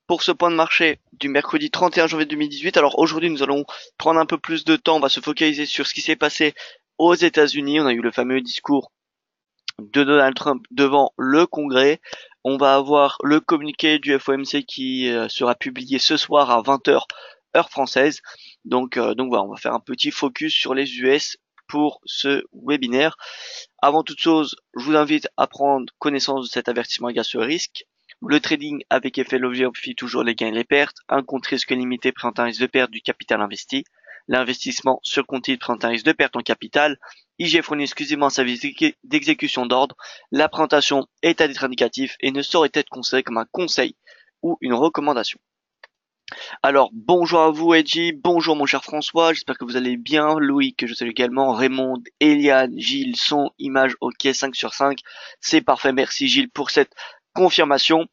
pour ce point de marché du mercredi 31 janvier 2018. Alors aujourd'hui, nous allons prendre un peu plus de temps. On va se focaliser sur ce qui s'est passé aux États-Unis. On a eu le fameux discours de Donald Trump devant le Congrès. On va avoir le communiqué du FOMC qui sera publié ce soir à 20h heure française. Donc voilà, on va faire un petit focus sur les US pour ce webinaire. Avant toute chose, je vous invite à prendre connaissance de cet avertissement égale sur le risque. Le trading avec effet levier amplifie toujours les gains et les pertes. Un compte risque limité présente un risque de perte du capital investi. L'investissement sur compte titre présente un risque de perte en capital. IG fournit exclusivement un service d'exécution d'ordre. La présentation est à titre indicatif et ne saurait être considérée comme un conseil ou une recommandation. Alors, bonjour à vous Edgy, bonjour mon cher François, j'espère que vous allez bien. Loïc, que je salue également, Raymond, Eliane, Gilles, son, image, ok, 5 sur 5. C'est parfait, merci Gilles pour cette confirmation.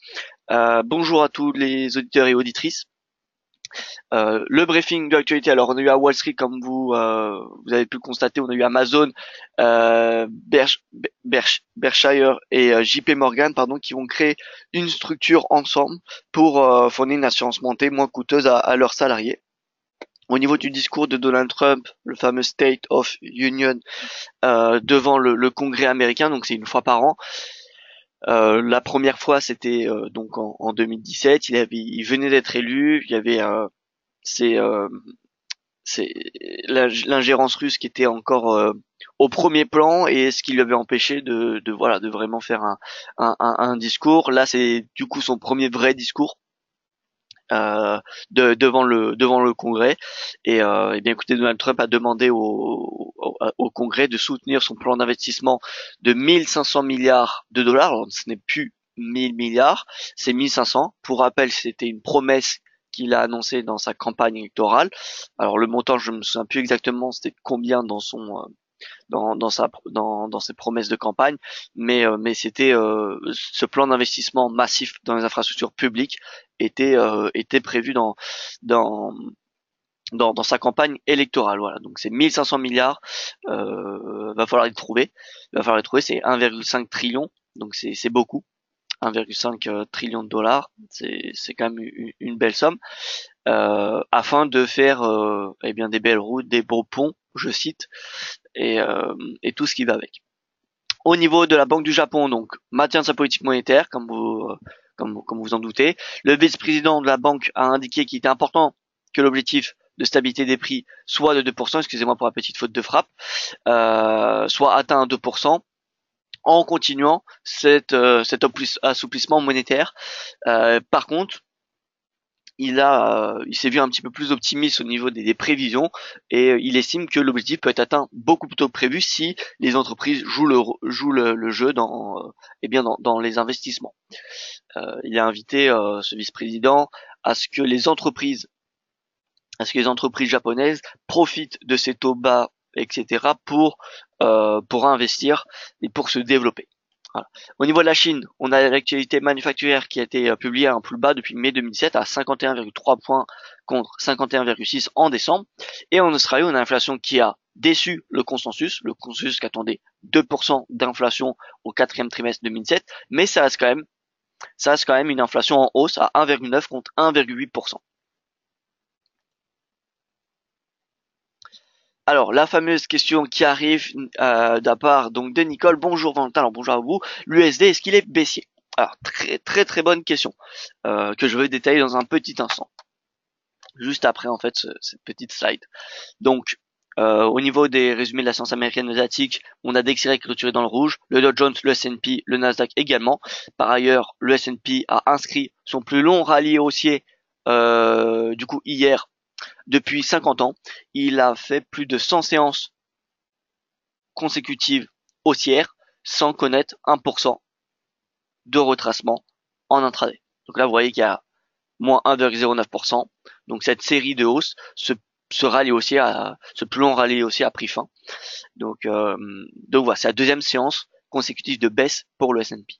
Bonjour à tous les auditeurs et auditrices. Le briefing de l'actualité, alors on a eu à Wall Street, comme vous avez pu le constater, on a eu Amazon, Berkshire et JP Morgan, pardon, qui vont créer une structure ensemble pour fournir une assurance montée moins coûteuse à leurs salariés. Au niveau du discours de Donald Trump, le fameux State of Union devant le Congrès américain, donc c'est une fois par an. La première fois, c'était donc en 2017. Il venait d'être élu. Il y avait c'est l'ingérence russe qui était encore au premier plan et ce qui lui avait empêché de vraiment faire un discours. Là, c'est du coup son premier vrai discours devant le Congrès et bien écoutez, Donald Trump a demandé au Congrès de soutenir son plan d'investissement de 1500 milliards de dollars. Alors, ce n'est plus 1000 milliards, c'est 1500. Pour rappel, c'était une promesse qu'il a annoncée dans sa campagne électorale. Alors le montant, je me souviens plus exactement, c'était combien dans son dans ses promesses de campagne, mais c'était ce plan d'investissement massif dans les infrastructures publiques était prévu dans dans sa campagne électorale. Voilà, donc c'est 1500 milliards, va falloir les trouver, c'est 1,5 trillion, donc c'est beaucoup. 1,5 trillion de dollars, c'est quand même une belle somme, afin de faire eh bien des belles routes, des beaux ponts, je cite, et tout ce qui va avec. Au niveau de la Banque du Japon, donc maintien de sa politique monétaire, comme vous en doutez. Le vice-président de la banque a indiqué qu'il était important que l'objectif de stabilité des prix soit de 2%, excusez-moi pour la petite faute de frappe, soit atteint à 2%, en continuant cet assouplissement monétaire. Par contre, il s'est vu un petit peu plus optimiste au niveau des prévisions et il estime que l'objectif peut être atteint beaucoup plus tôt que prévu si les entreprises jouent le jeu dans les investissements. Il a invité ce vice-président à ce que les entreprises japonaises profitent de ces taux bas, etc. pour investir et pour se développer. Voilà. Au niveau de la Chine, on a l'actualité manufacturière qui a été publiée à un plus bas depuis mai 2017 à 51,3 points contre 51,6 en décembre. Et en Australie, on a l'inflation qui a déçu le consensus qui attendait 2% d'inflation au quatrième trimestre 2017, mais ça reste quand même une inflation en hausse à 1,9 contre 1,8%. Alors, la fameuse question qui arrive de la part donc de Nicole. Bonjour Valentin, alors bonjour à vous. L'USD, est-ce qu'il est baissier? Alors, très très très bonne question que je veux détailler dans un petit instant. Juste après en fait cette petite slide. Donc, au niveau des résumés de la science américaine asiatique, on a DXY clôturé dans le rouge, le Dow Jones, le S&P, le Nasdaq également. Par ailleurs, le S&P a inscrit son plus long rallye haussier du coup hier depuis 50 ans. Il a fait plus de 100 séances consécutives haussières sans connaître 1% de retracement en intraday. Donc là, vous voyez qu'il y a moins 1,09%. Donc cette série de hausses, ce rallye haussier, ce plus long rallye haussier a pris fin. Donc voilà, c'est la deuxième séance consécutive de baisse pour le S&P.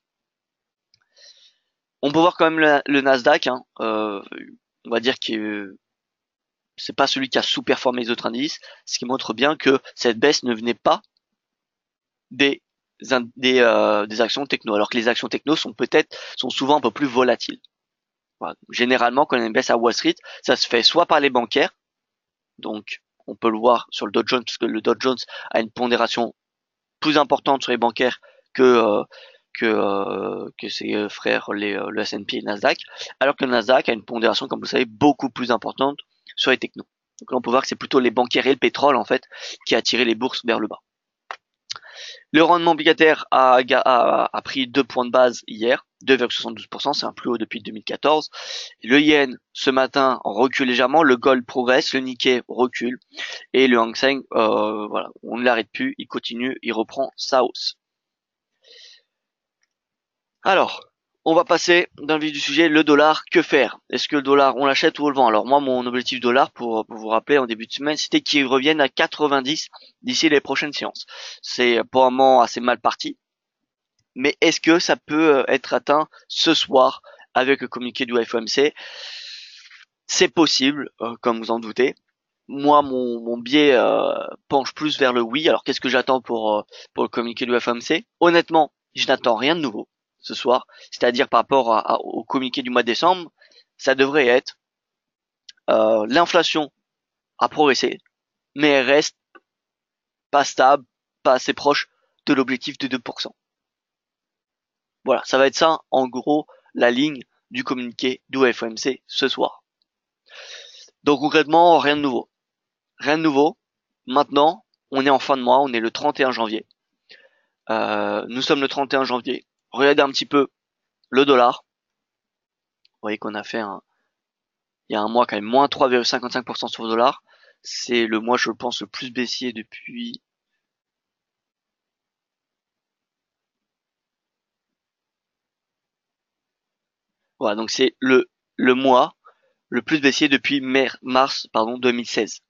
On peut voir quand même le Nasdaq, hein, on va dire que c'est pas celui qui a sous-performé les autres indices, ce qui montre bien que cette baisse ne venait pas des actions techno, alors que les actions techno sont souvent un peu plus volatiles. Voilà. Généralement, quand il y a une baisse à Wall Street, ça se fait soit par les bancaires, donc on peut le voir sur le Dow Jones, parce que le Dow Jones a une pondération plus importante sur les bancaires que que ses frères le S&P et le Nasdaq, alors que le Nasdaq a une pondération, comme vous savez, beaucoup plus importante sur les technos. Donc là, on peut voir que c'est plutôt les bancaires et le pétrole en fait qui a attiré les bourses vers le bas. Le rendement obligataire a pris 2 points de base hier, 2,72%, c'est un plus haut depuis 2014. Le yen ce matin recule légèrement, le gold progresse, le Nikkei recule et le Hang Seng, voilà, on ne l'arrête plus, il continue, il reprend sa hausse. Alors, on va passer dans le vif du sujet, le dollar, que faire? Est-ce que le dollar, on l'achète ou on le vend? Alors moi, mon objectif dollar, pour vous rappeler en début de semaine, c'était qu'il revienne à 90 d'ici les prochaines séances. C'est pour un moment assez mal parti, mais est-ce que ça peut être atteint ce soir avec le communiqué du FOMC? C'est possible, comme vous en doutez. Moi, mon biais penche plus vers le oui. Alors, qu'est-ce que j'attends pour le communiqué du FOMC? Honnêtement, je n'attends rien de nouveau ce soir. C'est-à-dire par rapport au communiqué du mois de décembre, ça devrait être l'inflation a progressé, mais elle reste pas stable, pas assez proche de l'objectif de 2%. Voilà, ça va être ça, en gros, la ligne du communiqué du FOMC ce soir. Donc concrètement, rien de nouveau. Rien de nouveau. Maintenant, on est en fin de mois, on est le 31 janvier. Nous sommes le 31 janvier. Regardez un petit peu le dollar. Vous voyez qu'on a fait il y a un mois quand même moins 3,55% sur le dollar. C'est le mois, je pense, le plus baissier depuis. Voilà, donc c'est le mois le plus baissier depuis mars 2016.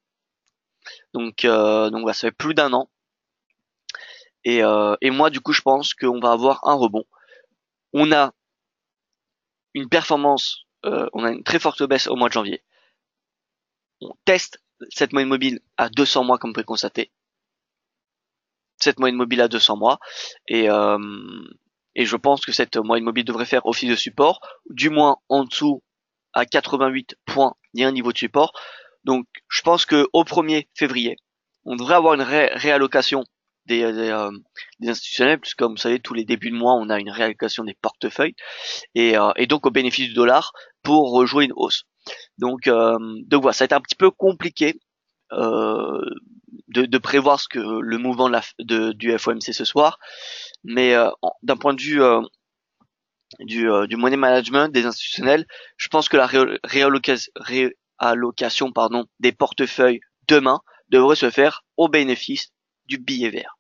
Donc voilà, ça fait plus d'un an. Et moi, du coup, je pense qu'on va avoir un rebond. On a une performance, on a une très forte baisse au mois de janvier. On teste cette moyenne mobile à 200 mois, comme vous pouvez constater. Cette moyenne mobile à 200 mois. Et, euh, et je pense que cette moyenne mobile devrait faire office de support, du moins en dessous à 88 points, il y a un niveau de support. Donc, je pense que au 1er février, on devrait avoir une réallocation des institutionnels, puisque comme vous savez, tous les débuts de mois, on a une réallocation des portefeuilles, et donc au bénéfice du dollar pour rejouer une hausse. Donc voilà, ça va être un petit peu compliqué de prévoir ce que le mouvement du FOMC ce soir, mais d'un point de vue du money management des institutionnels, je pense que la réallocation des portefeuilles demain devrait se faire au bénéfice du billet vert.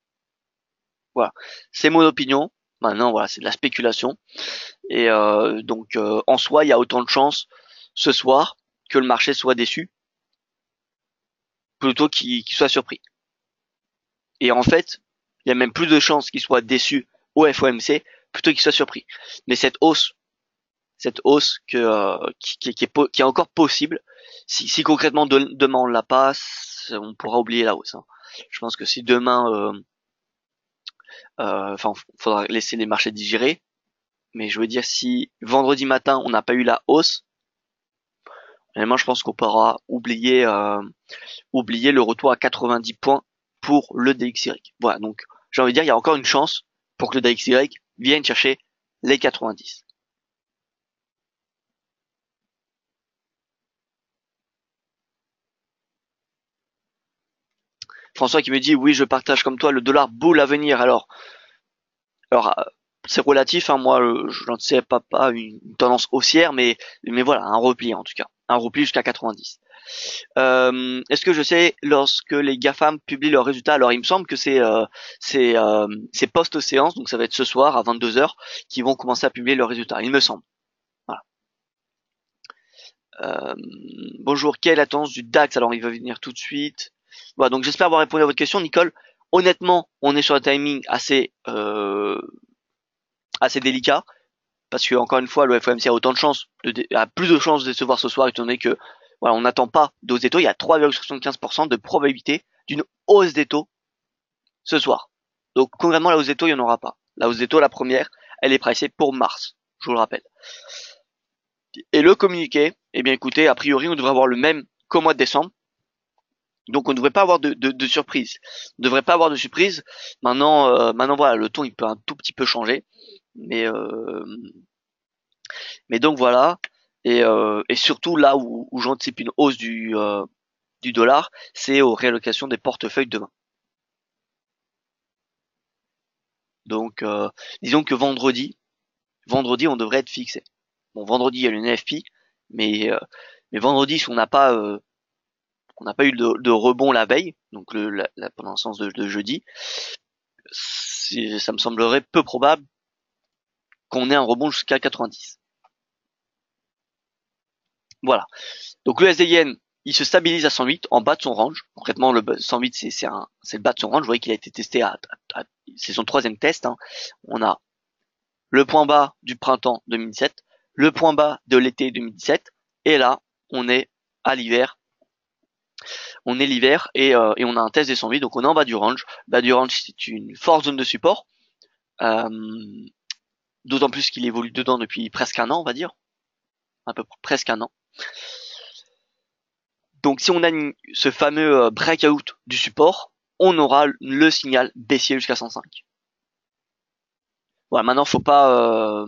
Voilà, c'est mon opinion. Maintenant, voilà, c'est de la spéculation. Et donc, en soi, il y a autant de chances ce soir que le marché soit déçu, plutôt qu'il soit surpris. Et en fait, il y a même plus de chances qu'il soit déçu au FOMC plutôt qu'il soit surpris. Mais cette hausse qui est encore possible, si concrètement demain on la passe, on pourra oublier la hausse. Hein. Je pense que si demain, faudra laisser les marchés digérer. Mais je veux dire, si vendredi matin on n'a pas eu la hausse, vraiment, je pense qu'on pourra oublier le retour à 90 points pour le DXY. Voilà, donc j'ai envie de dire, il y a encore une chance pour que le DXY vienne chercher les 90. François qui me dit, oui, je partage comme toi le dollar boule à venir. Alors c'est relatif, hein, moi, je n'en sais pas une tendance haussière, mais voilà, un repli en tout cas, un repli jusqu'à 90. Est-ce que je sais lorsque les GAFAM publient leurs résultats? Alors il me semble que c'est post-séance, donc ça va être ce soir à 22 heures qu'ils vont commencer à publier leurs résultats. Il me semble. Voilà. Bonjour, quelle est la tendance du DAX? Alors il va venir tout de suite. Voilà, donc j'espère avoir répondu à votre question, Nicole. Honnêtement, on est sur un timing assez délicat parce que encore une fois, le FOMC a autant de chances, a plus de chances de décevoir ce soir étant donné que voilà, on n'attend pas de hausse des taux. Il y a 3,75% de probabilité d'une hausse des taux ce soir. Donc concrètement, la hausse des taux, il n'y en aura pas. La hausse des taux, la première, elle est pricée pour mars, je vous le rappelle. Et le communiqué, eh bien écoutez, a priori on devrait avoir le même qu'au mois de décembre. Donc on ne devrait pas avoir de surprise. On ne devrait pas avoir de surprise. Maintenant voilà, le ton il peut un tout petit peu changer. Mais donc voilà. Et surtout là où j'anticipe une hausse du dollar, c'est aux réallocations des portefeuilles demain. Donc disons que vendredi on devrait être fixé. Bon, vendredi il y a le NFP, mais vendredi si on n'a pas eu de rebond la veille, donc pendant le sens de jeudi, ça me semblerait peu probable qu'on ait un rebond jusqu'à 90. Voilà. Donc le SDN, il se stabilise à 108 en bas de son range. Concrètement, le 108 c'est le bas de son range. Vous voyez qu'il a été testé c'est son troisième test. Hein. On a le point bas du printemps 2017, le point bas de l'été 2017, et là on est à l'hiver. On est l'hiver et on a un test des 108, donc on est en bas du range. Bas du range, c'est une forte zone de support. D'autant plus qu'il évolue dedans depuis presque un an, on va dire. Un peu presque un an. Donc si on a ce fameux breakout du support, on aura le signal baissier jusqu'à 105. Voilà, maintenant faut pas.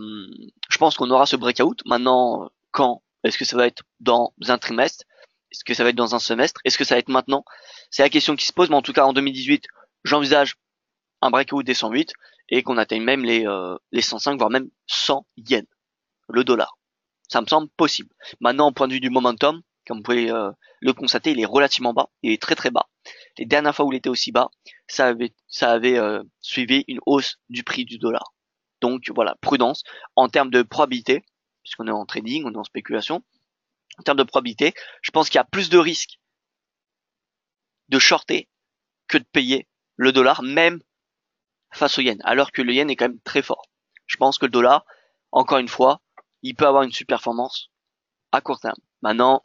Je pense qu'on aura ce breakout. Maintenant, quand? Est-ce que ça va être dans un trimestre? Est-ce que ça va être dans un semestre? Est-ce que ça va être maintenant? C'est la question qui se pose. Mais en tout cas, en 2018, j'envisage un breakout des 108 et qu'on atteigne même les 105, voire même 100 yens, le dollar. Ça me semble possible. Maintenant, au point de vue du momentum, comme vous pouvez le constater, il est relativement bas. Il est très très bas. Les dernières fois où il était aussi bas, ça avait suivi une hausse du prix du dollar. Donc voilà, prudence. En termes de probabilité, puisqu'on est en trading, on est en spéculation, en termes de probabilité, je pense qu'il y a plus de risques de shorter que de payer le dollar, même face au yen, alors que le yen est quand même très fort. Je pense que le dollar, encore une fois, il peut avoir une super performance à court terme. Maintenant,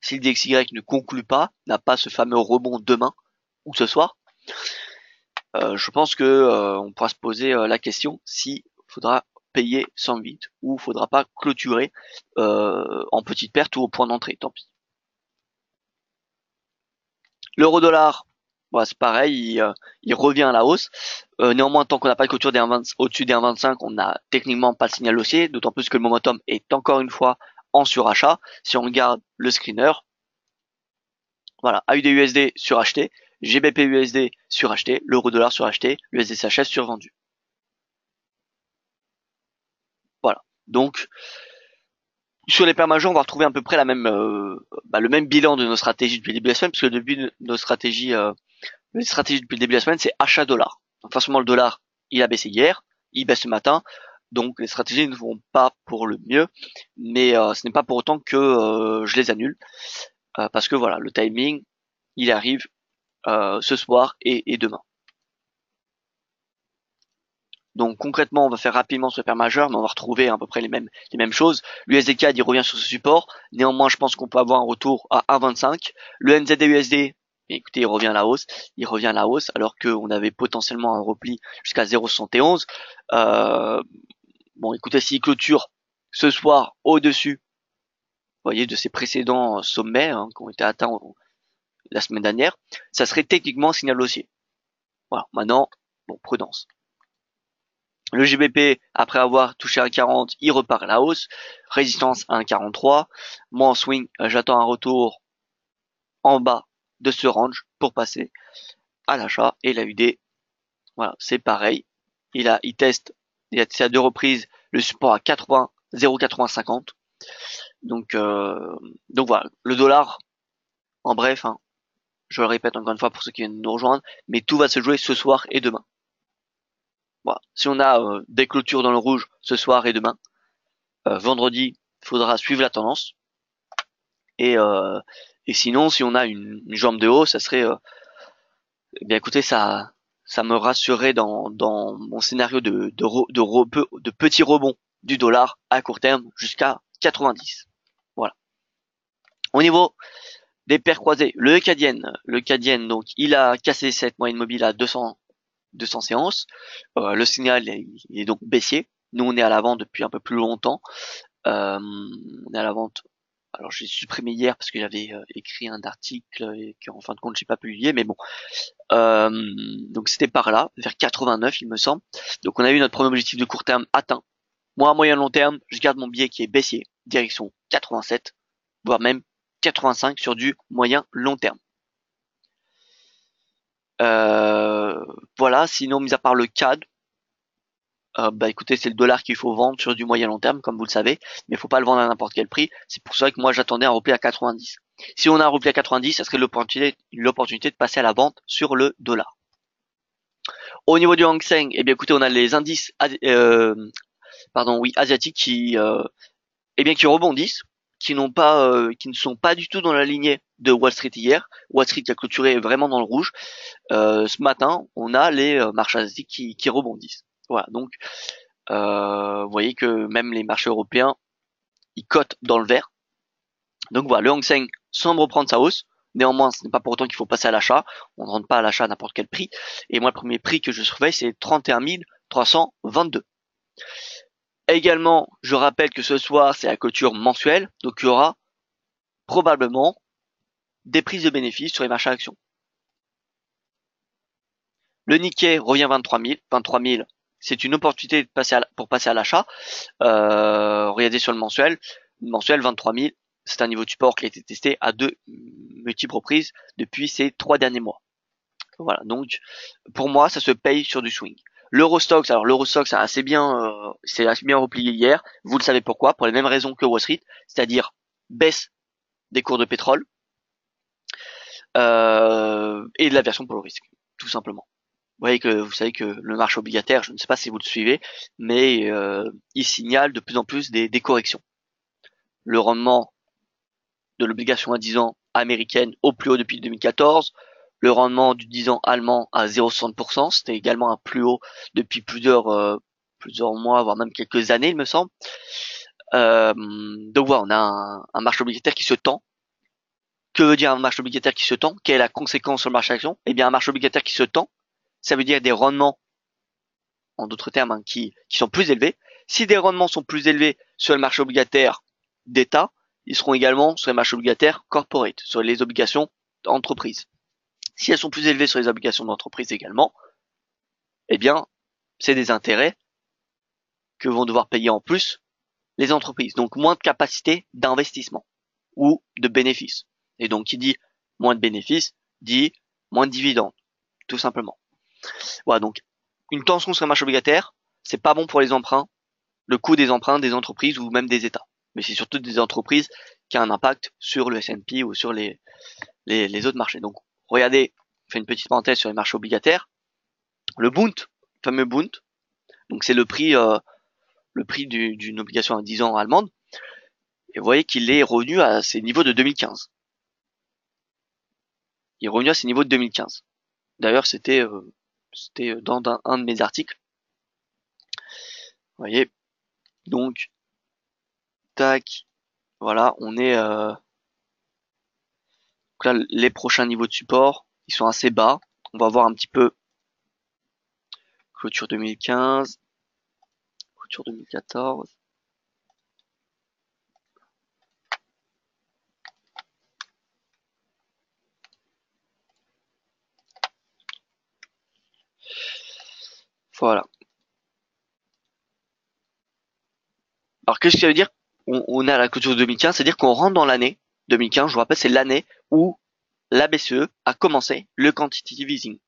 si le DXY ne conclut pas, n'a pas ce fameux rebond demain ou ce soir, je pense que on pourra se poser la question si faudra payer 108 ou faudra pas clôturer en petite perte ou au point d'entrée, tant pis. L'euro dollar, voilà, c'est pareil, il revient à la hausse. Néanmoins, tant qu'on n'a pas de clôture au-dessus des 1,25, on n'a techniquement pas de signal haussier, d'autant plus que le momentum est encore une fois en surachat. Si on regarde le screener, voilà, AUD-USD suracheté, GBP-USD suracheté, l'euro-dollar suracheté, l'USD-CHF survendu. Voilà. Donc, sur les paires majeures, on va retrouver à peu près le même bilan de nos stratégies depuis le début de la semaine, puisque depuis nos stratégies, les stratégies depuis le début de la semaine, c'est achat dollar. Donc forcément, le dollar, il a baissé hier, il baisse ce matin, donc les stratégies ne vont pas pour le mieux, mais ce n'est pas pour autant que je les annule, parce que voilà, le timing, il arrive ce soir et demain. Donc concrètement, on va faire rapidement ce paire majeur, mais on va retrouver à peu près les mêmes choses. L'USD-CAD, il revient sur ce support. Néanmoins, je pense qu'on peut avoir un retour à 1,25. Le NZD-USD, écoutez, il revient à la hausse. Il revient à la hausse, alors qu'on avait potentiellement un repli jusqu'à 0,71. Bon, écoutez, s'il clôture ce soir au-dessus, vous voyez, de ses précédents sommets qui ont été atteints la semaine dernière, ça serait techniquement un signal haussier. Voilà, maintenant, bon, prudence. Le GBP, après avoir touché un 40, il repart à la hausse. Résistance à 1,43. Moi en swing, j'attends un retour en bas de ce range pour passer à l'achat. Et l'AUD, voilà, c'est pareil. Il teste, il a testé à deux reprises le support à 80, 0,8050. Donc voilà, le dollar, en bref, hein, je le répète encore une fois pour ceux qui viennent nous rejoindre, mais tout va se jouer ce soir et demain. Voilà. Si on a des clôtures dans le rouge ce soir et demain, vendredi, il faudra suivre la tendance. Et sinon, si on a une jambe de haut, ça serait, eh bien écoutez, ça me rassurerait dans mon scénario de petits rebonds du dollar à court terme jusqu'à 90. Voilà. Au niveau des paires croisées, le Canadien, donc il a cassé cette moyenne mobile à 200 séances. Le signal il est donc baissier. Nous on est à l'avant depuis un peu plus longtemps. On est à la vente. Alors j'ai supprimé hier parce que j'avais écrit un article et qu'en fin de compte j'ai pas publié, mais bon. Euh, donc c'était par là, vers 89 il me semble. Donc on a eu notre premier objectif de court terme atteint. Moi à moyen long terme, je garde mon billet qui est baissier, direction 87, voire même 85 sur du moyen long terme. Voilà, sinon mis à part le CAD, bah écoutez, c'est le dollar qu'il faut vendre sur du moyen long terme, comme vous le savez, mais il faut pas le vendre à n'importe quel prix. C'est pour ça que moi j'attendais un repli à 90. Si on a un repli à 90, ça serait l'opportunité de passer à la vente sur le dollar. Au niveau du Hang Seng, eh bien écoutez, on a les indices asiatiques qui rebondissent, qui ne sont pas du tout dans la lignée de Wall Street hier. Wall Street a clôturé vraiment dans le rouge. Ce matin, on a les marchés asiatiques qui rebondissent. Voilà, donc vous voyez que même les marchés européens, ils cotent dans le vert. Donc voilà, le Hang Seng semble reprendre sa hausse. Néanmoins, ce n'est pas pour autant qu'il faut passer à l'achat. On ne rentre pas à l'achat à n'importe quel prix. Et moi, le premier prix que je surveille, c'est 31 322. Également, je rappelle que ce soir, c'est la clôture mensuelle. Donc il y aura probablement des prises de bénéfices sur les marchés actions. Le Nikkei revient 23 000. 23 000, c'est une opportunité pour passer à l'achat. Regardez sur le mensuel. Le mensuel 23 000, c'est un niveau de support qui a été testé à deux multiples reprises depuis ces 3 derniers mois. Voilà, donc pour moi, ça se paye sur du swing. L'Eurostoxx, alors l'Eurostoxx c'est assez bien replié hier. Vous le savez pourquoi, pour les mêmes raisons que Wall Street, c'est-à-dire baisse des cours de pétrole et de l'aversion pour le risque, tout simplement. Vous savez que le marché obligataire, je ne sais pas si vous le suivez, mais il signale de plus en plus des corrections. Le rendement de l'obligation à 10 ans américaine au plus haut depuis 2014, le rendement du 10 ans allemand à 0,60%, c'était également un plus haut depuis plusieurs mois, voire même quelques années, il me semble. Donc voilà, on a un marché obligataire qui se tend. Que veut dire un marché obligataire qui se tend? Quelle est la conséquence sur le marché action? Eh bien, un marché obligataire qui se tend, ça veut dire des rendements, en d'autres termes, hein, qui sont plus élevés. Si des rendements sont plus élevés sur le marché obligataire d'État, ils seront également sur les marchés obligataires corporate, sur les obligations d'entreprise. Si elles sont plus élevées sur les obligations d'entreprise également, eh bien, c'est des intérêts que vont devoir payer en plus les entreprises. Donc, moins de capacité d'investissement ou de bénéfices. Et donc, qui dit moins de bénéfices, dit moins de dividendes, tout simplement. Voilà, donc, une tension sur les marchés obligataires, c'est pas bon pour les emprunts, le coût des emprunts des entreprises ou même des États. Mais c'est surtout des entreprises qui ont un impact sur le S&P ou sur les autres marchés. Donc, regardez, on fait une petite parenthèse sur les marchés obligataires. Le Bund, le fameux Bund, donc c'est le prix d'une obligation à 10 ans allemande. Et vous voyez qu'il est revenu à ses niveaux de 2015. Il est revenu à ses niveaux de 2015. D'ailleurs, c'était dans un de mes articles. Vous voyez, donc, tac, voilà, on est donc là, les prochains niveaux de support, ils sont assez bas. On va voir un petit peu clôture 2015, clôture 2014. Voilà. Alors qu'est-ce que ça veut dire? On est à la clôture de 2015, c'est-à-dire qu'on rentre dans l'année 2015. Je vous rappelle, c'est l'année où la BCE a commencé le quantitative easing.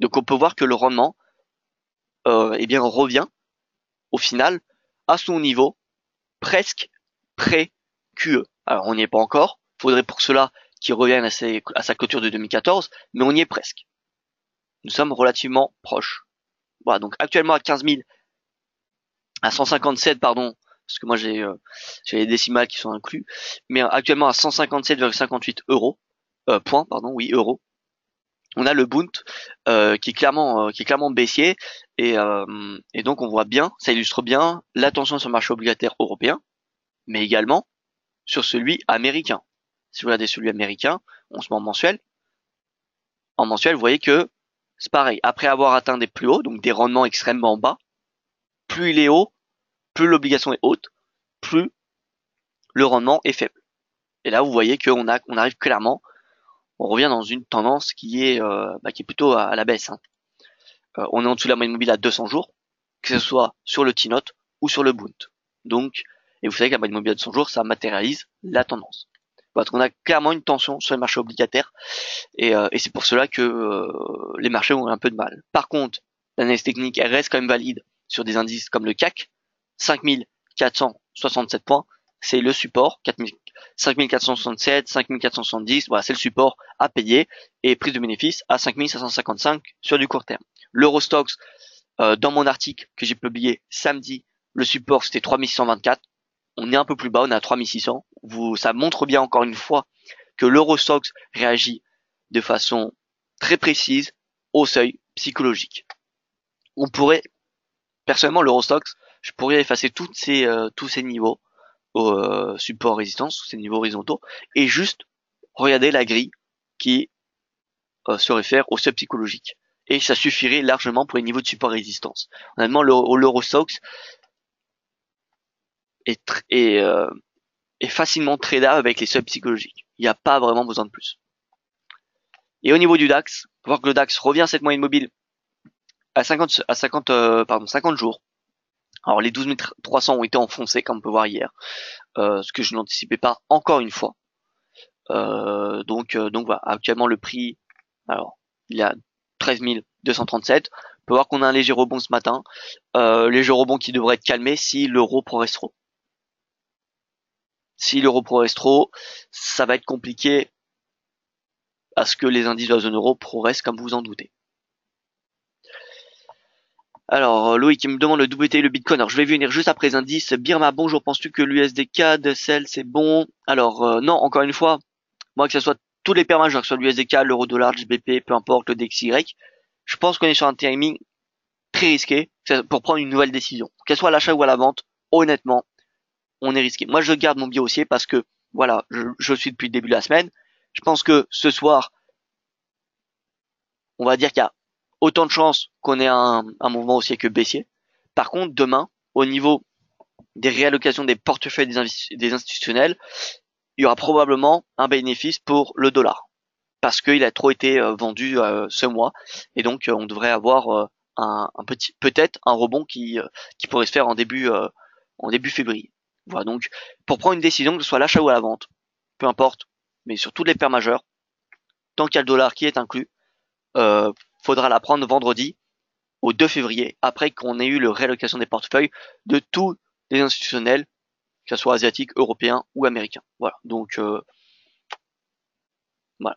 Donc on peut voir que le rendement eh bien revient au final à son niveau presque pré-QE. Alors on n'y est pas encore, faudrait pour cela qu'il revienne à sa clôture de 2014, mais on y est presque. Nous sommes relativement proches. Voilà, donc actuellement à 15 000, à 157 pardon, parce que moi j'ai les décimales qui sont inclus, mais actuellement à 157,58 euros, points pardon, oui euros. On a le Bund qui est clairement baissier et donc on voit bien, ça illustre bien la tension sur le marché obligataire européen, mais également sur celui américain. Si vous regardez celui américain, on se met en mensuel. En mensuel, vous voyez que c'est pareil. Après avoir atteint des plus hauts, donc des rendements extrêmement bas, plus il est haut, plus l'obligation est haute. plus le rendement est faible. Et là, vous voyez qu'on arrive clairement, on revient dans une tendance qui est plutôt à la baisse, hein. On est en dessous de la moyenne mobile à 200 jours, que ce soit sur le T-Note ou sur le Bund. Donc, et vous savez que la moyenne mobile à 200 jours, ça matérialise la tendance. Parce qu'on a clairement une tension sur les marchés obligataires, et c'est pour cela que les marchés ont un peu de mal. Par contre, l'analyse technique, elle reste quand même valide sur des indices comme le CAC, 5467 points, c'est le support, 5467, 5470, voilà, c'est le support à payer, et prise de bénéfice à 5555 sur du court terme. L'Eurostoxx, dans mon article que j'ai publié samedi, le support c'était 3624, on est un peu plus bas, on est à 3600, ça montre bien encore une fois que l'Eurostoxx réagit de façon très précise au seuil psychologique. On pourrait, personnellement, l'Eurostoxx, je pourrais effacer tous ces niveaux au support résistance, ces niveaux horizontaux, et juste regarder la grille qui se réfère au seuil psychologique. Et ça suffirait largement pour les niveaux de support résistance. Honnêtement, l'Eurostoxx est facilement tradable avec les seuils psychologiques. Il n'y a pas vraiment besoin de plus. Et au niveau du DAX, on voir que le DAX revient à cette moyenne mobile à 50 jours. Alors les 12 300 ont été enfoncés, comme on peut voir hier, ce que je n'anticipais pas encore une fois. Donc voilà, actuellement le prix, alors il y a 13 237. On peut voir qu'on a un léger rebond ce matin, léger rebond qui devrait être calmé si l'euro progresse trop. Si l'euro progresse trop, ça va être compliqué à ce que les indices de la zone euro progressent, comme vous en doutez. Alors, Loïc qui me demande le WTI, le Bitcoin. Alors, je vais venir juste après les indices. Birma, bonjour. Penses-tu que l'USD-CAD, celle, c'est bon? Alors, non, encore une fois, moi, que ce soit tous les paires majeures, que ce soit l'USD-CAD, l'euro-dollar, le GBP, peu importe, le DXY, je pense qu'on est sur un timing très risqué pour prendre une nouvelle décision. Qu'elle soit à l'achat ou à la vente, honnêtement, on est risqué. Moi, je garde mon billet haussier parce que, voilà, je suis depuis le début de la semaine. Je pense que ce soir, on va dire qu'il y a autant de chances qu'on ait un mouvement haussier que baissier. Par contre, demain, au niveau des réallocations des portefeuilles des institutionnels, il y aura probablement un bénéfice pour le dollar parce qu'il a trop été vendu ce mois et donc on devrait avoir un petit peut-être un rebond qui pourrait se faire en début février. Voilà, donc pour prendre une décision, que ce soit l'achat ou à la vente, peu importe, mais sur toutes les paires majeures, tant qu'il y a le dollar qui est inclus, faudra la prendre vendredi au 2 février, après qu'on ait eu le réallocation des portefeuilles de tous les institutionnels, que ce soit asiatiques, européens ou américains. Voilà, donc voilà.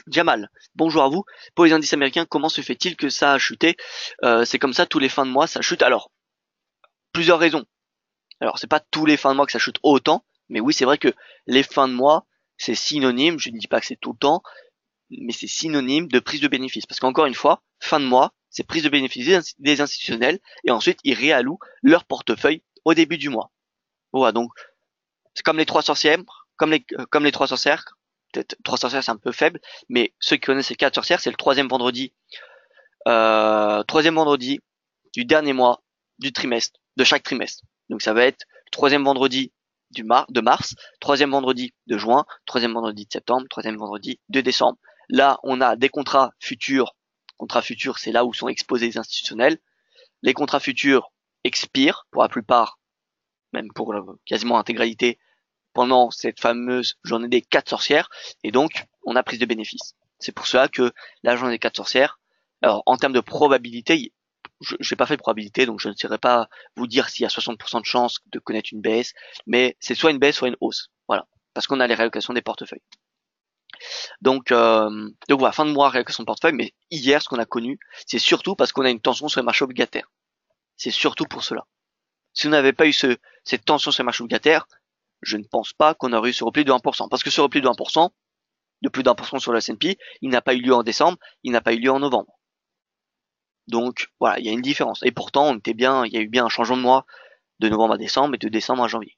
Jamal, bonjour à vous. Pour les indices américains, comment se fait-il que ça a chuté? C'est comme ça tous les fins de mois, ça chute. Alors, plusieurs raisons. Alors, c'est pas tous les fins de mois que ça chute autant, mais oui, c'est vrai que les fins de mois, c'est synonyme, je ne dis pas que c'est tout le temps, mais c'est synonyme de prise de bénéfice. Parce qu'encore une fois, fin de mois, c'est prise de bénéfice des institutionnels, et ensuite ils réallouent leur portefeuille au début du mois. Voilà, donc c'est comme les trois sorcières, comme les trois sorcières. Peut-être trois sorcières c'est un peu faible, mais ceux qui connaissent les quatre sorcières, c'est le troisième vendredi du dernier mois du trimestre, de chaque trimestre. Donc ça va être le troisième vendredi de mars, troisième vendredi de juin, troisième vendredi de septembre, troisième vendredi de décembre. Là, on a des contrats futurs. Contrats futurs, c'est là où sont exposés les institutionnels. Les contrats futurs expirent pour la plupart, même pour quasiment l'intégralité, pendant cette fameuse journée des quatre sorcières. Et donc, on a prise de bénéfice. C'est pour cela que la journée des quatre sorcières, alors en termes de probabilité, je n'ai pas fait de probabilité, donc je ne saurais pas vous dire s'il y a 60% de chances de connaître une baisse, mais c'est soit une baisse, soit une hausse. Voilà. Parce qu'on a les réallocations des portefeuilles. Donc voilà, fin de mois, réallocation de portefeuille, mais hier, ce qu'on a connu, c'est surtout parce qu'on a une tension sur les marchés obligataires. C'est surtout pour cela. Si on n'avait pas eu cette tension sur les marchés obligataires, je ne pense pas qu'on aurait eu ce repli de 1%. Parce que ce repli de 1%, de plus d'1% sur le S&P, il n'a pas eu lieu en décembre, il n'a pas eu lieu en novembre. Donc voilà, il y a une différence. Et pourtant, il y a eu bien un changement de mois de novembre à décembre et de décembre à janvier.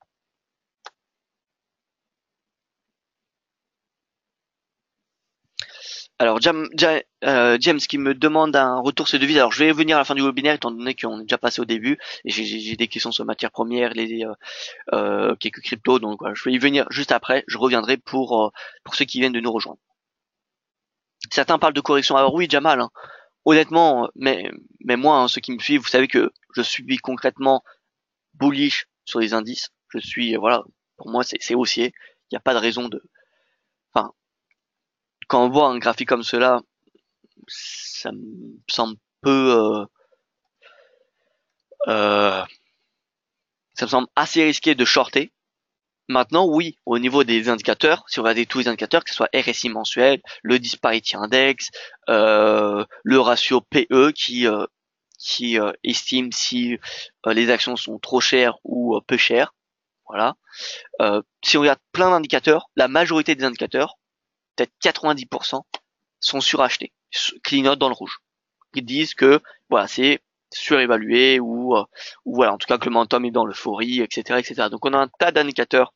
Alors James qui me demande un retour sur devises. Alors je vais venir à la fin du webinaire étant donné qu'on est déjà passé au début et j'ai des questions sur matières premières, quelques cryptos. Donc voilà, je vais y venir juste après. Je reviendrai pour ceux qui viennent de nous rejoindre. Certains parlent de correction. Alors oui, Jamal, hein, honnêtement, mais moi, hein, ceux qui me suivent, vous savez que je suis concrètement bullish sur les indices. Je suis voilà, pour moi c'est haussier. Il n'y a pas de raison de. Enfin, quand on voit un graphique comme cela, ça me semble peu. Euh, ça me semble assez risqué de shorter. Maintenant, oui, au niveau des indicateurs, si on regarde tous les indicateurs, que ce soit RSI mensuel, le Disparity Index, le ratio PE qui estime si les actions sont trop chères ou peu chères. Voilà. Si on regarde plein d'indicateurs, la majorité des indicateurs, peut-être 90%, sont surachetés, clignotent dans le rouge. Ils disent que voilà, c'est surévalué ou voilà, en tout cas que le momentum est dans l'euphorie, etc., etc. Donc on a un tas d'indicateurs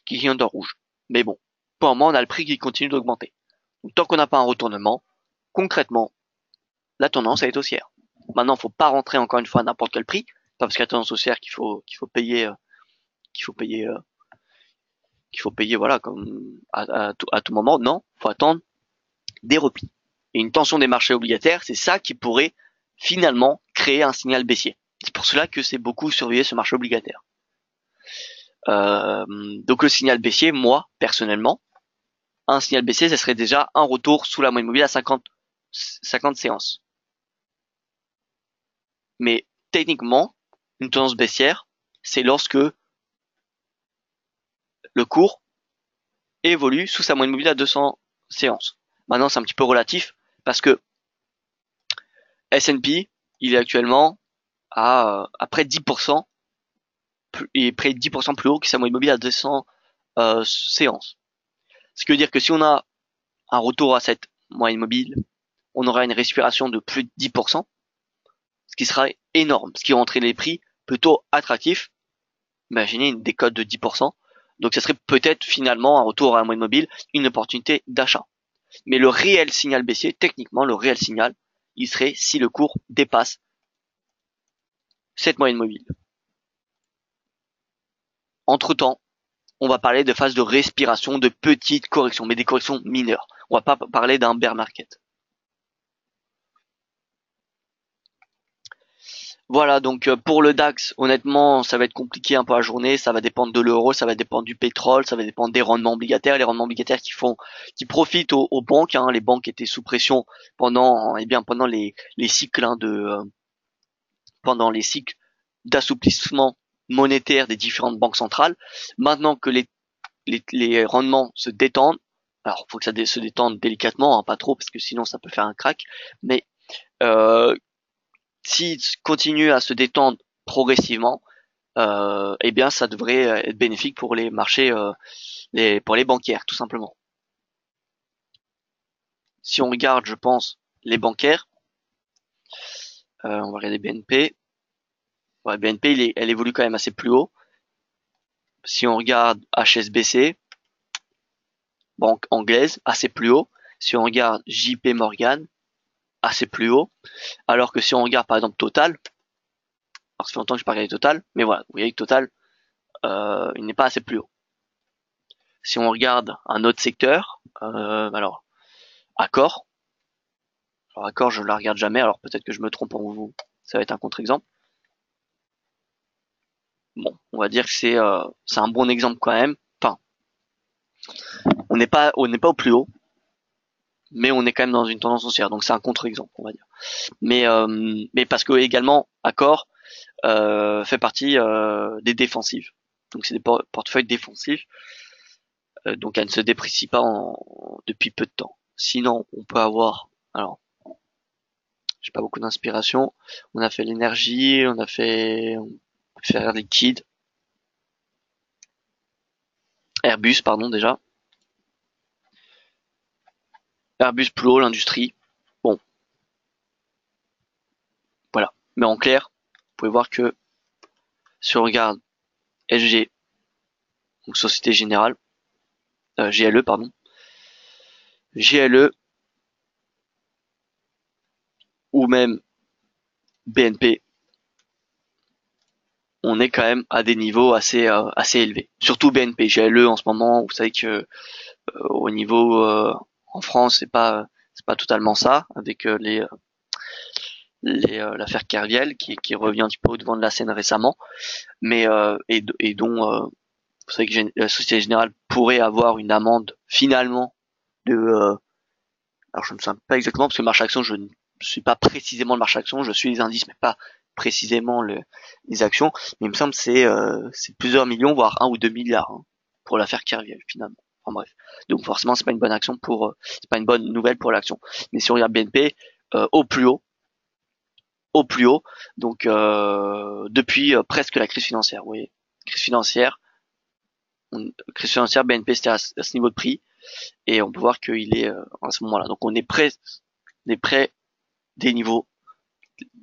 qui clignotent dans le rouge. Mais bon, pour le moment, on a le prix qui continue d'augmenter. Donc tant qu'on n'a pas un retournement, concrètement, la tendance elle est haussière. Maintenant, faut pas rentrer encore une fois à n'importe quel prix, pas parce qu'il y a tendance haussière qu'il faut payer qu'il faut payer qu'il faut payer voilà comme à tout moment. Non, faut attendre des replis. Et une tension des marchés obligataires, c'est ça qui pourrait finalement créer un signal baissier. C'est pour cela que c'est beaucoup surveillé ce marché obligataire. Donc le signal baissier, moi personnellement, un signal baissier, ce serait déjà un retour sous la moyenne mobile à 50 séances. Mais techniquement, une tendance baissière, c'est lorsque le cours évolue sous sa moyenne mobile à 200 séances. Maintenant, c'est un petit peu relatif parce que S&P, il est actuellement à près de 10%, et près de 10% plus haut que sa moyenne mobile à 200 séances. Ce qui veut dire que si on a un retour à cette moyenne mobile, on aura une respiration de plus de 10%, ce qui sera énorme, ce qui rentrait les prix plutôt attractifs. Imaginez une décote de 10%. Donc ça serait peut-être finalement un retour à la moyenne mobile, une opportunité d'achat. Mais le réel signal baissier, techniquement le réel signal, il serait si le cours dépasse cette moyenne mobile. Entre-temps, on va parler de phase de respiration, de petites corrections, mais des corrections mineures. On va pas parler d'un bear market. Voilà, donc pour le DAX, honnêtement, ça va être compliqué un peu la journée, ça va dépendre de l'euro, ça va dépendre du pétrole, ça va dépendre des rendements obligataires, les rendements obligataires qui profitent aux banques, hein. Les banques étaient sous pression pendant les cycles pendant les cycles d'assouplissement monétaire des différentes banques centrales. Maintenant que les rendements se détendent, alors il faut que ça se détende délicatement, hein, pas trop parce que sinon ça peut faire un crack, mais euh, s'il continue à se détendre progressivement, eh bien ça devrait être bénéfique pour les marchés, pour les bancaires tout simplement. Si on regarde, je pense, les bancaires, on va regarder BNP. Ouais, BNP, elle évolue quand même assez plus haut. Si on regarde HSBC, banque anglaise, assez plus haut. Si on regarde JP Morgan, assez plus haut. Alors que si on regarde par exemple Total, alors ça fait longtemps que je n'ai pas regardé Total, mais voilà, vous voyez que Total, il n'est pas assez plus haut. Si on regarde un autre secteur, alors Accor, alors Accor je la regarde jamais, alors peut-être que je me trompe pour vous, ça va être un contre-exemple. Bon, on va dire que c'est un bon exemple quand même. Enfin, on n'est pas au plus haut, mais on est quand même dans une tendance haussière, donc c'est un contre-exemple, on va dire. Mais parce que également Accor fait partie des défensives. Donc c'est des portefeuilles défensifs, donc elle ne se déprécie pas depuis peu de temps. Sinon, on peut avoir, alors, j'ai pas beaucoup d'inspiration. On a fait l'énergie, on peut faire liquide, Airbus, pardon déjà. Airbus plus haut, l'industrie. Bon, voilà. Mais en clair, vous pouvez voir que si on regarde SG, donc Société Générale, GLE, pardon. GLE, ou même BNP, on est quand même à des niveaux assez élevés. Surtout BNP, GLE en ce moment, vous savez que au niveau en France, c'est pas totalement ça avec l'affaire Kerviel qui revient un petit peu au devant de la scène récemment, mais et dont vous savez que la Société Générale pourrait avoir une amende finalement de alors je ne me souviens pas exactement parce que le marché action, je ne suis pas précisément le marché action, je suis les indices mais pas précisément les actions, mais il me semble que c'est plusieurs millions voire 1 ou 2 milliards pour l'affaire Kerviel finalement. Enfin bref. Donc forcément c'est pas une bonne action c'est pas une bonne nouvelle pour l'action. Mais si on regarde BNP au plus haut, donc depuis presque la crise financière, vous voyez. Crise financière, crise financière BNP c'était à ce niveau de prix et on peut voir qu'il est à ce moment-là. Donc on est près des niveaux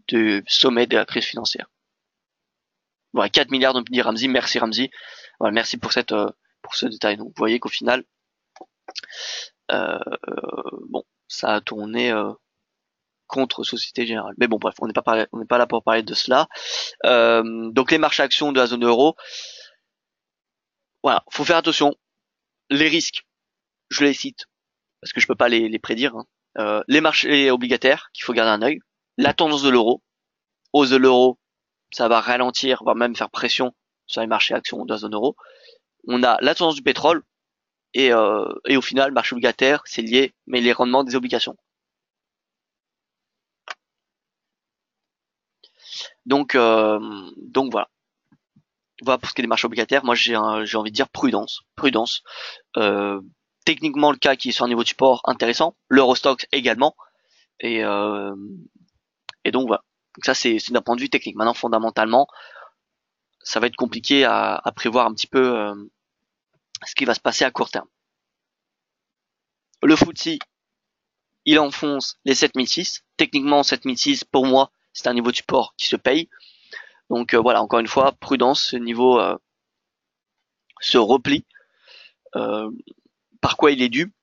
de sommet de la crise financière. Voilà, 4 milliards donc dit Ramsey, merci Ramsey. Voilà, merci pour ce détail. Donc vous voyez qu'au final bon, ça a tourné contre Société Générale. Mais bon bref, on n'est pas là pour parler de cela. Donc les marchés actions de la zone euro, voilà, faut faire attention. Les risques, je les cite parce que je peux pas les prédire. Les marchés obligataires qu'il faut garder un œil. La tendance de l'euro, hausse de l'euro, ça va ralentir, va même faire pression sur les marchés actions de la zone euro. On a la tendance du pétrole et au final, le marché obligataire, c'est lié, mais les rendements des obligations. Donc voilà. Voilà pour ce qui est des marchés obligataires. Moi, j'ai envie de dire prudence, prudence. Euh, Techniquement, le cas qui est sur un niveau de support intéressant, l'Eurostoxx également, et et donc voilà. Donc ça, c'est d'un point de vue technique. Maintenant, fondamentalement, ça va être compliqué à prévoir un petit peu ce qui va se passer à court terme. Le FTSE, il enfonce les 7006. Techniquement, 7006, pour moi, c'est un niveau de support qui se paye. Donc voilà, encore une fois, prudence, ce niveau se replie. Euh, par quoi il est dû?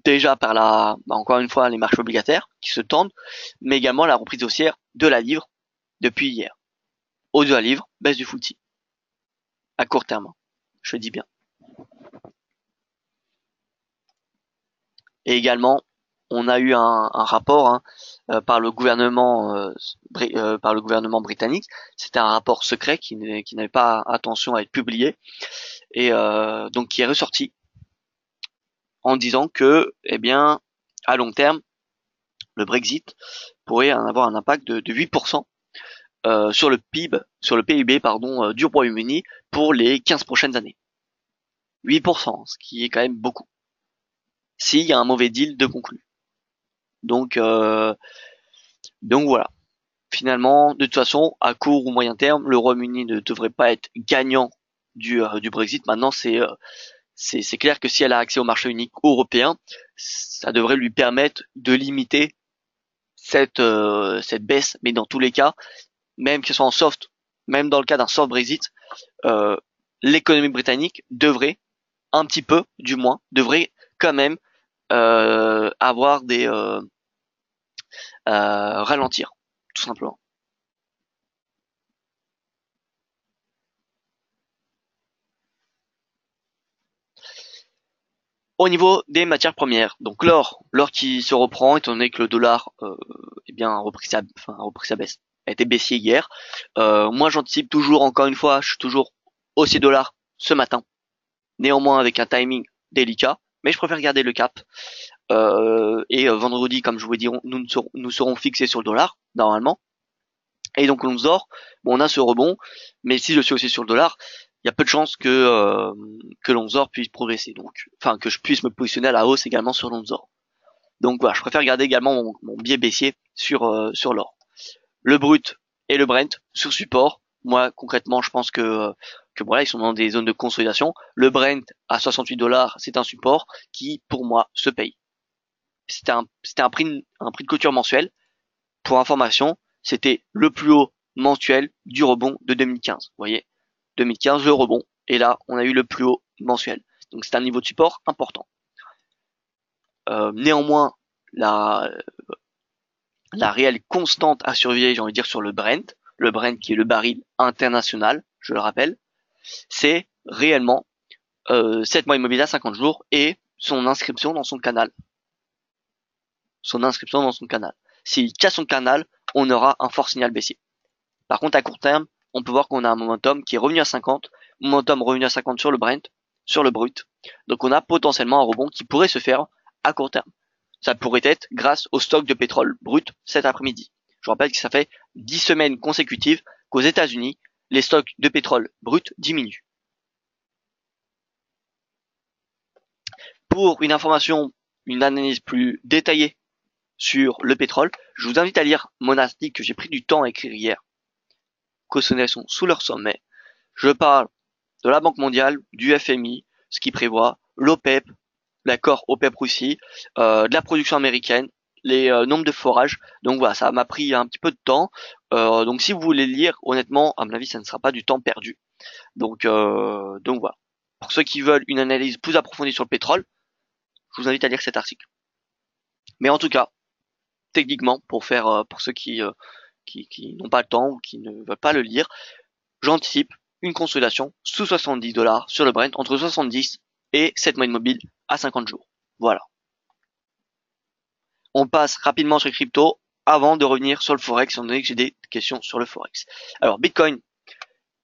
Déjà par encore une fois, les marchés obligataires qui se tendent, mais également la reprise haussière de la livre depuis hier. Hausse de la livre, baisse du FTSE. À court terme, je dis bien. Et également, on a eu un rapport par le gouvernement britannique. C'était un rapport secret qui n'avait pas attention à être publié et donc qui est ressorti en disant que, eh bien, à long terme, le Brexit pourrait avoir un impact de 8% sur le PIB pardon, du Royaume-Uni pour les 15 prochaines années. 8%, ce qui est quand même beaucoup. S'il y a un mauvais deal de conclu. Donc voilà. Finalement, de toute façon, à court ou moyen terme, le Royaume-Uni ne devrait pas être gagnant du Brexit. Maintenant, c'est clair que si elle a accès au marché unique européen, ça devrait lui permettre de limiter cette baisse. Mais dans tous les cas, même que ce soit en soft, même dans le cas d'un soft Brexit, euh, l'économie britannique devrait, un petit peu du moins, devrait quand même avoir des ralentir, tout simplement. Au niveau des matières premières, donc l'or qui se reprend étant donné que le dollar eh bien a repris sa baisse, a été baissier hier. Moi j'anticipe toujours, encore une fois, je suis toujours haussier dollar ce matin, néanmoins avec un timing délicat, mais je préfère garder le cap. Et vendredi, comme je vous l'ai dit, nous serons fixés sur le dollar normalement. Et donc l'once d'or, bon, on a ce rebond, mais si je suis aussi sur le dollar, il y a peu de chances que l'once d'or puisse progresser. Donc, enfin que je puisse me positionner à la hausse également sur l'once d'or. Donc voilà, je préfère garder également mon biais baissier sur l'or. Le brut et le Brent sur support. Moi concrètement, je pense que voilà, ils sont dans des zones de consolidation. Le Brent à 68 dollars, c'est un support qui pour moi se paye. C'était un prix de clôture mensuel. Pour information, c'était le plus haut mensuel du rebond de 2015. Vous voyez, 2015, le rebond. Et là, on a eu le plus haut mensuel. Donc c'est un niveau de support important. Néanmoins, la, La réelle constante à surveiller, j'ai envie de dire, sur le Brent qui est le baril international, je le rappelle, c'est réellement 7 mois immobilier à 50 jours et son inscription dans son canal. Son inscription dans son canal. S'il casse son canal, on aura un fort signal baissier. Par contre, à court terme, on peut voir qu'on a un momentum qui est revenu à 50, momentum revenu à 50 sur le Brent, sur le brut. Donc on a potentiellement un rebond qui pourrait se faire à court terme. Ça pourrait être grâce au stock de pétrole brut cet après-midi. Je rappelle que ça fait 10 semaines consécutives qu'aux États-Unis, les stocks de pétrole brut diminuent. Pour une information, une analyse plus détaillée sur le pétrole, je vous invite à lire mon article que j'ai pris du temps à écrire hier. Cautionnations sous leur sommet. Je parle de la Banque mondiale, du FMI, ce qui prévoit, l'OPEP, l'accord OPEP-Russie, de la production américaine, les nombres de forages. Donc voilà, ça m'a pris un petit peu de temps. Donc si vous voulez lire, honnêtement, à mon avis, ça ne sera pas du temps perdu. Donc voilà. Pour ceux qui veulent une analyse plus approfondie sur le pétrole, je vous invite à lire cet article. Mais en tout cas, techniquement, pour ceux qui n'ont pas le temps ou qui ne veulent pas le lire, j'anticipe une consolidation sous 70 dollars sur le Brent entre 70 et 7 mois immobile à 50 jours. Voilà. On passe rapidement sur les cryptos avant de revenir sur le Forex, étant donné que j'ai des questions sur le Forex. Alors, Bitcoin,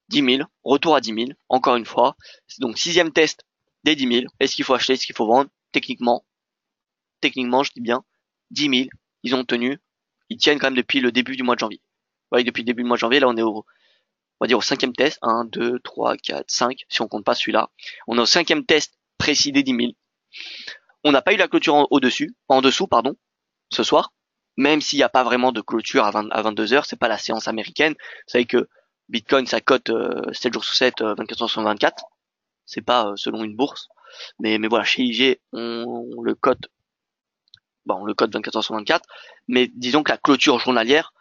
10 000, retour à 10 000, encore une fois. Donc, 6e test des 10 000. Est-ce qu'il faut acheter, est-ce qu'il faut vendre? Techniquement, je dis bien, 10 000, ils ont tenu, ils tiennent quand même depuis le début du mois de janvier. Ouais, depuis le début du mois de janvier, là on est on va dire au 5e test, 1, 2, 3, 4, 5, si on compte pas celui-là. On est au 5e test précis des 10 000. On n'a pas eu la clôture en dessous, ce soir, même s'il n'y a pas vraiment de clôture à 22 heures, c'est pas la séance américaine. Vous savez que Bitcoin, ça cote 7 jours sur 7, 24 heures sur 24. C'est pas selon une bourse. Mais voilà, chez IG, on le cote, on le cote 24 heures sur 24. Mais disons que la clôture journalière,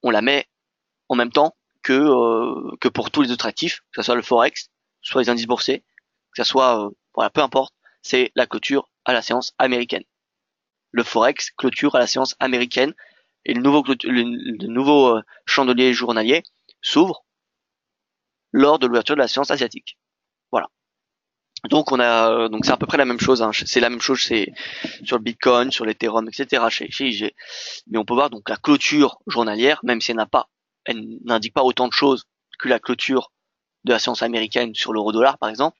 on la met en même temps que pour tous les autres actifs, que ce soit le Forex, soit les indices boursiers, que ce soit, voilà, peu importe, c'est la clôture à la séance américaine. Le Forex clôture à la séance américaine et le nouveau chandelier journalier s'ouvre lors de l'ouverture de la séance asiatique. Voilà. Donc donc c'est à peu près la même chose. Hein. C'est la même chose, c'est sur le Bitcoin, sur l'Ethereum, etc. Chez IG. Mais on peut voir donc la clôture journalière, même si elle n'indique pas autant de choses que la clôture de la séance américaine sur l'euro-dollar, par exemple.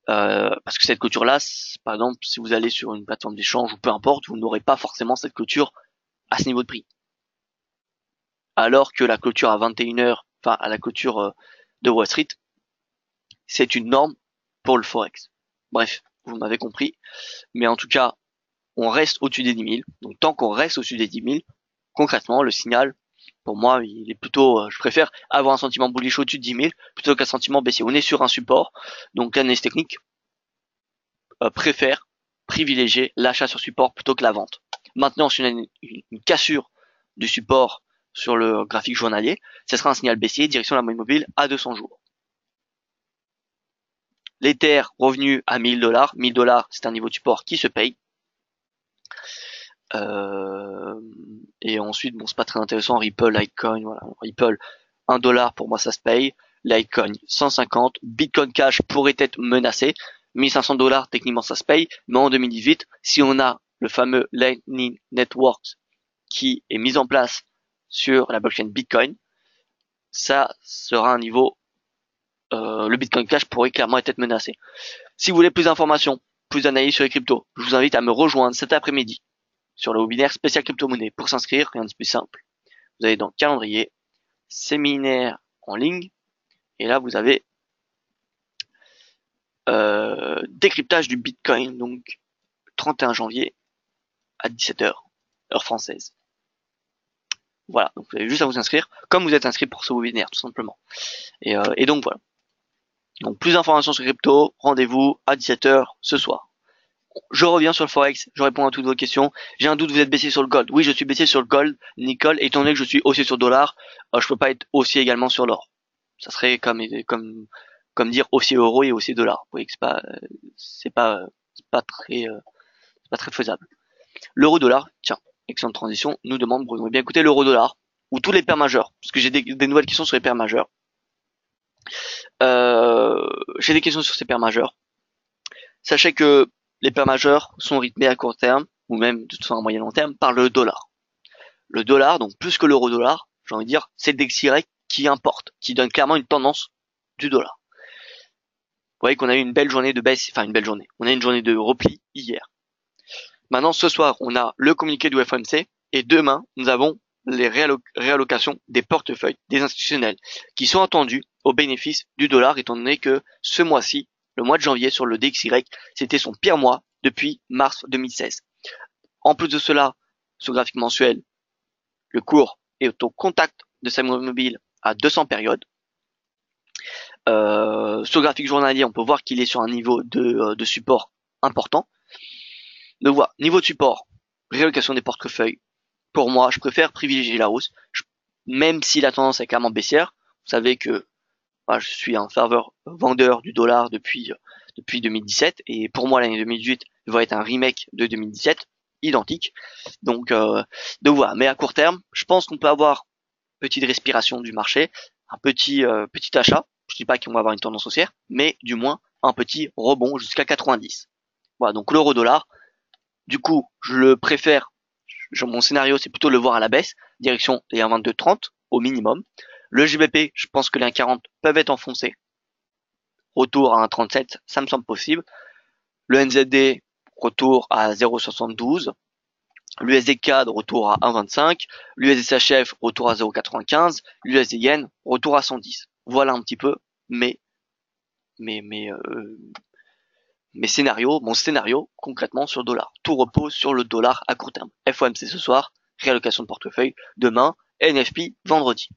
Parce que cette clôture-là, par exemple, si vous allez sur une plateforme d'échange ou peu importe, vous n'aurez pas forcément cette clôture à ce niveau de prix. Alors que la clôture à 21 heures, enfin à la clôture de Wall Street, c'est une norme pour le Forex. Bref, vous m'avez compris. Mais en tout cas, on reste au-dessus des 10 000. Donc tant qu'on reste au-dessus des 10 000, concrètement, le signal, pour moi, il est plutôt, je préfère avoir un sentiment bullish au-dessus de 10 000 plutôt qu'un sentiment baissier. On est sur un support, donc l'analyse technique préfère privilégier l'achat sur support plutôt que la vente. Maintenant, sur une cassure du support sur le graphique journalier, ce sera un signal baissier direction la moyenne mobile à 200 jours. L'Ether revenu à 1000 dollars. 1000 dollars, c'est un niveau de support qui se paye. Et ensuite, bon, c'est pas très intéressant. Ripple, Litecoin, voilà. Ripple, 1 dollar, pour moi, ça se paye. Litecoin, 150. Bitcoin Cash pourrait être menacé. 1500 dollars, techniquement, ça se paye. Mais en 2018, si on a le fameux Lightning Network qui est mis en place sur la blockchain Bitcoin, ça sera un niveau, le Bitcoin Cash pourrait clairement être menacé. Si vous voulez plus d'informations, plus d'analyses sur les cryptos, je vous invite à me rejoindre cet après-midi sur le webinaire spécial crypto-monnaie. Pour s'inscrire, rien de plus simple. Vous allez dans calendrier, séminaire en ligne, et là vous avez décryptage du Bitcoin, donc 31 janvier à 17h, heure française. Voilà, donc vous avez juste à vous inscrire, comme vous êtes inscrit pour ce webinaire, tout simplement. Et donc voilà. Donc plus d'informations sur crypto, rendez-vous à 17h ce soir. Je reviens sur le Forex, je réponds à toutes vos questions. J'ai un doute, vous êtes baissier sur le gold. Oui, je suis baissier sur le gold, nickel, étant donné que je suis haussier sur le dollar, je peux pas être haussier également sur l'or. Ça serait comme dire haussier euro et haussier dollar. Vous voyez que c'est pas très faisable. L'euro dollar, tiens. excellente transition, nous demande Bruno. Eh bien écoutez, l'euro-dollar, ou tous les paires majeures, parce que j'ai des nouvelles questions sur les paires majeures. J'ai des questions sur ces paires majeures. Sachez que les paires majeures sont rythmées à court terme, ou même de toute façon à moyen long terme, par le dollar. Le dollar, donc plus que l'euro-dollar, j'ai envie de dire, c'est le DXY qui importe, qui donne clairement une tendance du dollar. Vous voyez qu'on a eu une belle journée de baisse, enfin une belle journée. On a une journée de repli hier. Maintenant, ce soir, on a le communiqué du FOMC et demain, nous avons les réallocations des portefeuilles des institutionnels qui sont attendus au bénéfice du dollar étant donné que ce mois-ci, le mois de janvier sur le DXY, c'était son pire mois depuis mars 2016. En plus de cela, ce graphique mensuel, le cours est au contact de sa mobile à 200 périodes. Sur le graphique journalier, on peut voir qu'il est sur un niveau de support important. Donc voilà, niveau de support, réallocation des portefeuilles. Pour moi, je préfère privilégier la hausse, même si la tendance est clairement baissière. Vous savez que je suis un ferveur vendeur du dollar depuis 2017, et pour moi l'année 2018 va être un remake de 2017, identique. Donc voilà. Mais à court terme, je pense qu'on peut avoir une petite respiration du marché, un petit achat. Je dis pas qu'on va avoir une tendance haussière, mais du moins un petit rebond jusqu'à 90. Voilà, donc l'euro-dollar. Du coup, je le préfère. Mon scénario, c'est plutôt de le voir à la baisse, direction les 1,2230 au minimum. Le GBP, je pense que les 1,40 peuvent être enfoncés. Retour à 1,37, ça me semble possible. Le NZD, retour à 0,72. L'USD CAD, retour à 1,25. L'USD retour à 0,95. L'USD Yen, retour à 110. Voilà un petit peu mes scénarios, mon scénario concrètement sur le dollar. Tout repose sur le dollar à court terme. FOMC ce soir, réallocation de portefeuille demain, NFP vendredi.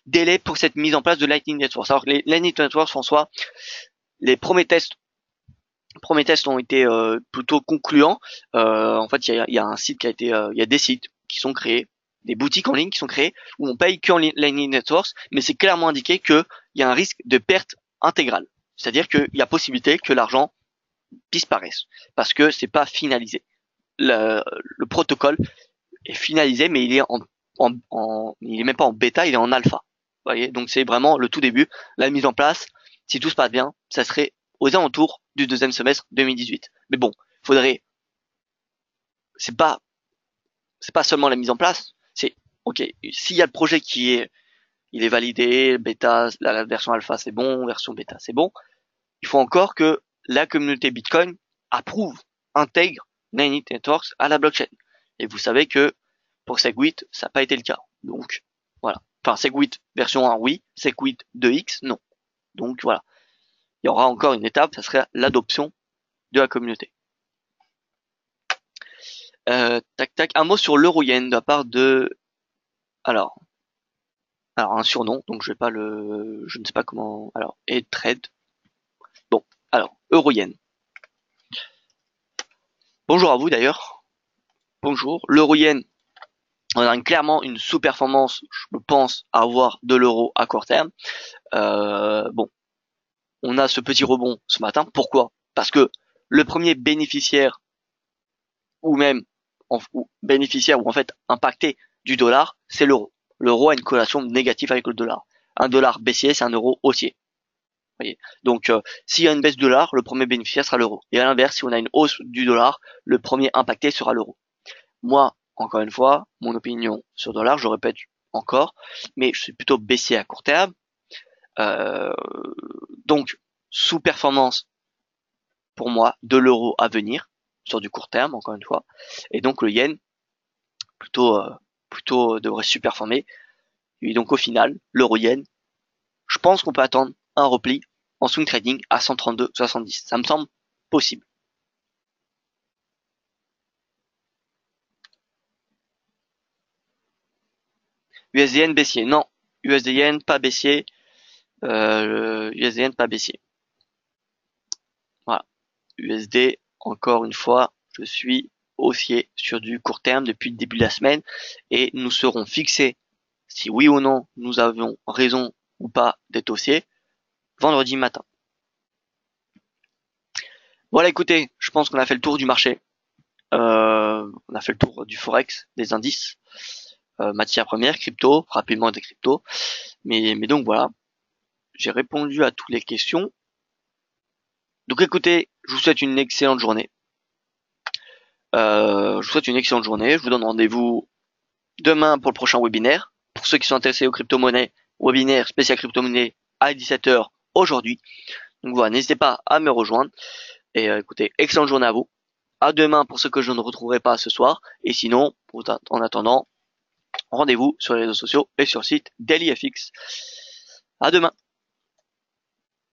Délai pour cette mise en place de Lightning Network. Alors les Lightning Networks, François, les premiers tests ont été plutôt concluants. En fait, il y a un site qui a été, il y a des sites qui sont créés, des boutiques en ligne qui sont créées où on paye que en Lightning Networks, mais c'est clairement indiqué qu'il y a un risque de perte intégrale. C'est-à-dire qu'il y a possibilité que l'argent disparaisse parce que c'est pas finalisé. Le protocole est finalisé, mais il est il est même pas en bêta, il est en alpha. Vous voyez, donc c'est vraiment le tout début. La mise en place, si tout se passe bien, ça serait aux alentours du deuxième semestre 2018. Mais bon, faudrait, c'est pas seulement la mise en place, c'est ok. S'il y a le projet il est validé, bêta, la version alpha c'est bon, version bêta c'est bon. Il faut encore que la communauté Bitcoin approuve, intègre Lightning Networks à la blockchain. Et vous savez que pour Segwit, ça n'a pas été le cas. Donc voilà. Enfin, Segwit version 1, oui. Segwit 2x, non. Donc voilà. Il y aura encore une étape, ça serait l'adoption de la communauté. Un mot sur l'euro-yen de la part de... Alors, un surnom, donc je ne sais pas comment... Alors, trade. Bon, alors, euro-yen. Bonjour à vous d'ailleurs. Bonjour. L'euro-yen, on a clairement une sous-performance, je pense, à avoir de l'euro à court terme. Bon, on a ce petit rebond ce matin. Pourquoi? Parce que le premier bénéficiaire ou en fait impacté du dollar, c'est l'euro. L'euro a une corrélation négative avec le dollar. Un dollar baissier, c'est un euro haussier. Vous voyez. Donc, s'il y a une baisse du dollar, le premier bénéficiaire sera l'euro. Et à l'inverse, si on a une hausse du dollar, le premier impacté sera l'euro. Moi, encore une fois, mon opinion sur le dollar, je répète encore, mais je suis plutôt baissier à court terme. Donc, sous-performance pour moi de l'euro à venir sur du court terme, encore une fois. Et donc le yen plutôt devrait super-performer. Et donc au final, l'euro-yen, je pense qu'on peut attendre un repli en swing trading à 132,70. Ça me semble possible. USD-yen baissier. Non. USD-yen pas baissier. USD-yen pas baissier. Voilà. USD, encore une fois, je suis haussier sur du court terme depuis le début de la semaine et nous serons fixés si oui ou non nous avons raison ou pas d'être haussier vendredi matin. Voilà, écoutez, je pense qu'on a fait le tour du marché. On a fait le tour du forex, des indices, matières premières, crypto, rapidement des cryptos. Mais donc voilà, j'ai répondu à toutes les questions. Donc écoutez, je vous souhaite une excellente journée. Je vous donne rendez-vous demain pour le prochain webinaire. Pour ceux qui sont intéressés aux crypto-monnaies, webinaire spécial crypto-monnaie à 17h aujourd'hui. Donc voilà, n'hésitez pas à me rejoindre. Et écoutez, excellente journée à vous. À demain pour ceux que je ne retrouverai pas ce soir. Et sinon, en attendant, rendez-vous sur les réseaux sociaux et sur le site DailyFX. À demain.